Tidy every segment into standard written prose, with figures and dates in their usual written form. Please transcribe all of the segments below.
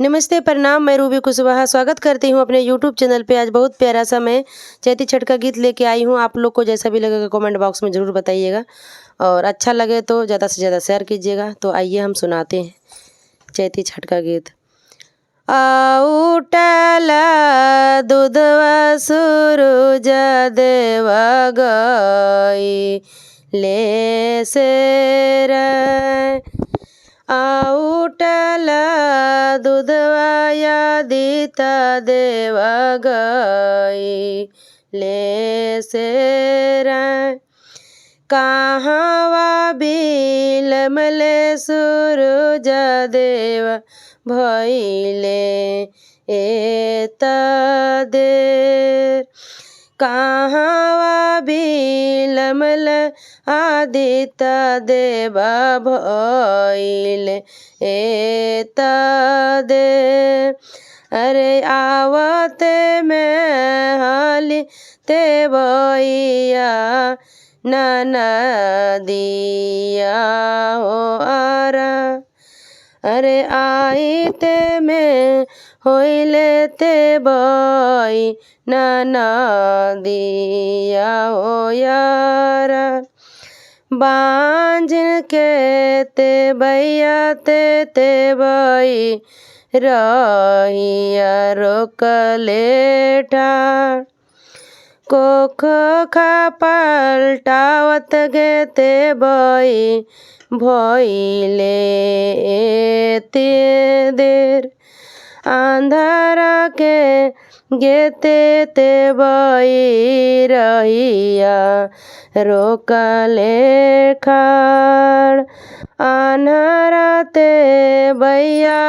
नमस्ते, प्रणाम। मैं रूबी कुशवाहा स्वागत करती हूँ अपने यूट्यूब चैनल पे। आज बहुत प्यारा सा मैं चैती छठ का गीत लेके आई हूँ। आप लोग को जैसा भी लगेगा कमेंट बॉक्स में ज़रूर बताइएगा और अच्छा लगे तो ज़्यादा से ज़्यादा शेयर कीजिएगा। तो आइए हम सुनाते हैं चैती छठ का गीत। उठला दूधवा सूरज देवा गई ले से उठला दूधवा यादिता देवा गई ले से कहवा बिलमले सूरज देवा भइले एत देर कहवा बिलमल आदित्य देवा भइले एत देर। अरे आवते में हली ते भैया नाना दिया हो आरा। अरे आई ते में होइले ते बई नाना दिया हो यारा। बांझ के ते बैया ते बई रहिया रोकले ठाड़। कोख खा पलटावत गे ते बई भइले एते देर। अंधारा के गेते ते बई रहिया रोकले खाड़। अन्हारा ते बैया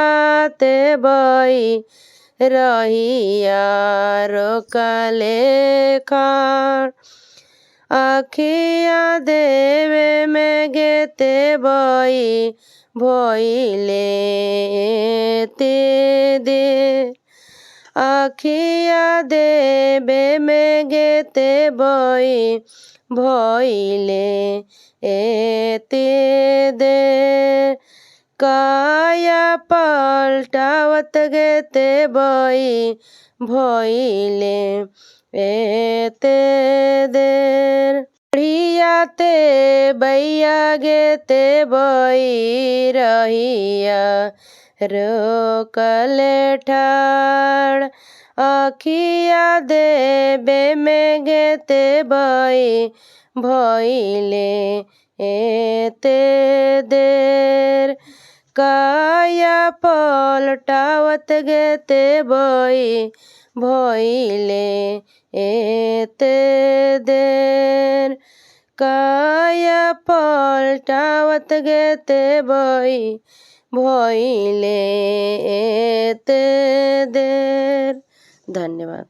ते बई रहिया रोकले खाड़। अखिया देवे में गेते बई भइले ते देर। अखिया देवे में गेते बई भइले एते देर। काया पलटावत गेते बई भइले एते देर। बढ़िया ते बैया गेते बई रहिया रोकले ठाड़। अखिया देवे में गेते बई भइले एते देर। काया पलटावत गेते बई भइले एते देर। काया पलटावत गेते बई भइले एते देर। धन्यवाद।